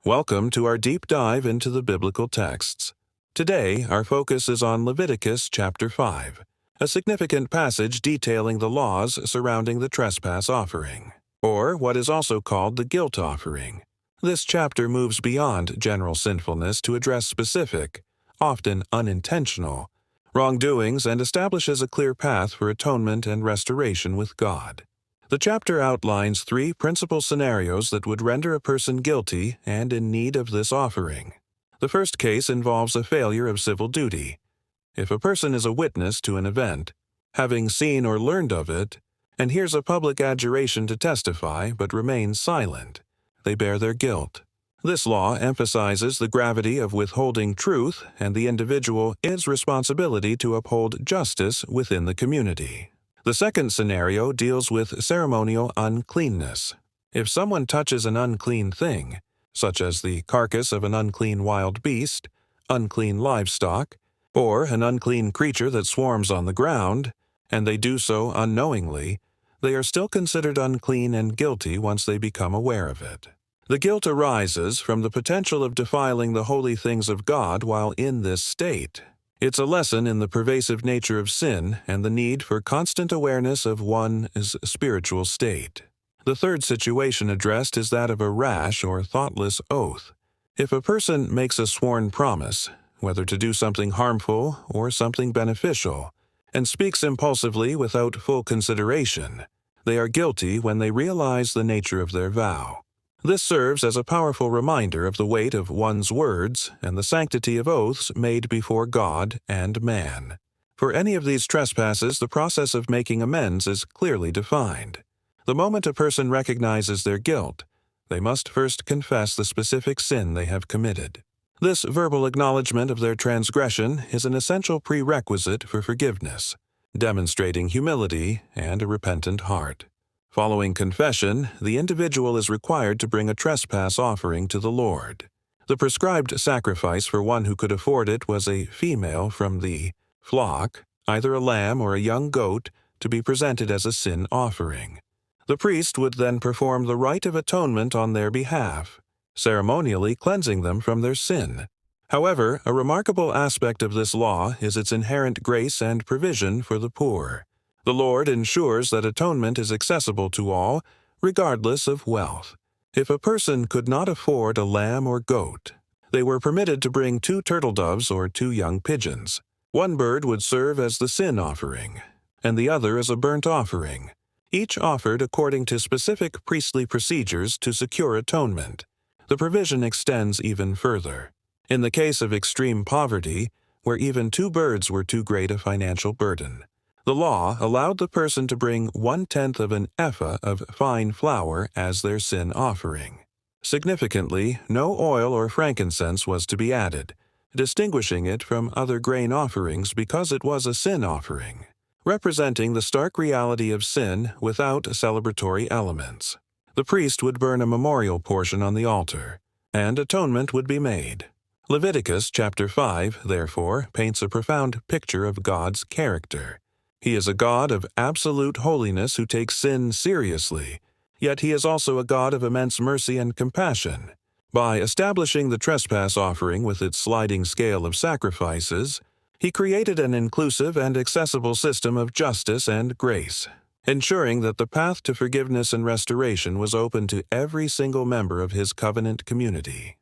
Welcome to our deep dive into the biblical texts. Today, our focus is on Leviticus Chapter 5, a significant passage detailing the laws surrounding the trespass offering, or what is also called the guilt offering. This chapter moves beyond general sinfulness to address specific, often unintentional, wrongdoings and establishes a clear path for atonement and restoration with God. The chapter outlines three principal scenarios that would render a person guilty and in need of this offering. The first case involves a failure of civil duty. If a person is a witness to an event, having seen or learned of it, and hears a public adjuration to testify but remains silent, they bear their guilt. This law emphasizes the gravity of withholding truth and the individual its responsibility to uphold justice within the community. The second scenario deals with ceremonial uncleanness. If someone touches an unclean thing, such as the carcass of an unclean wild beast, unclean livestock, or an unclean creature that swarms on the ground, and they do so unknowingly, they are still considered unclean and guilty once they become aware of it. The guilt arises from the potential of defiling the holy things of God while in this state. It's a lesson in the pervasive nature of sin and the need for constant awareness of one's spiritual state. The third situation addressed is that of a rash or thoughtless oath. If a person makes a sworn promise, whether to do something harmful or something beneficial, and speaks impulsively without full consideration, they are guilty when they realize the nature of their vow. This serves as a powerful reminder of the weight of one's words and the sanctity of oaths made before God and man. For any of these trespasses, the process of making amends is clearly defined. The moment a person recognizes their guilt, they must first confess the specific sin they have committed. This verbal acknowledgement of their transgression is an essential prerequisite for forgiveness, demonstrating humility and a repentant heart. Following confession, the individual is required to bring a trespass offering to the Lord. The prescribed sacrifice for one who could afford it was a female from the flock, either a lamb or a young goat, to be presented as a sin offering. The priest would then perform the rite of atonement on their behalf, ceremonially cleansing them from their sin. However, a remarkable aspect of this law is its inherent grace and provision for the poor. The Lord ensures that atonement is accessible to all, regardless of wealth. If a person could not afford a lamb or goat, they were permitted to bring 2 turtle doves or 2 young pigeons. One bird would serve as the sin offering, and the other as a burnt offering, each offered according to specific priestly procedures to secure atonement. The provision extends even further. In the case of extreme poverty, where even 2 birds were too great a financial burden, the law allowed the person to bring 1/10 of an ephah of fine flour as their sin offering. Significantly, no oil or frankincense was to be added, distinguishing it from other grain offerings because it was a sin offering, representing the stark reality of sin without celebratory elements. The priest would burn a memorial portion on the altar, and atonement would be made. Leviticus Chapter 5, therefore, paints a profound picture of God's character. He is a God of absolute holiness who takes sin seriously, yet he is also a God of immense mercy and compassion. By establishing the trespass offering with its sliding scale of sacrifices, he created an inclusive and accessible system of justice and grace, ensuring that the path to forgiveness and restoration was open to every single member of his covenant community.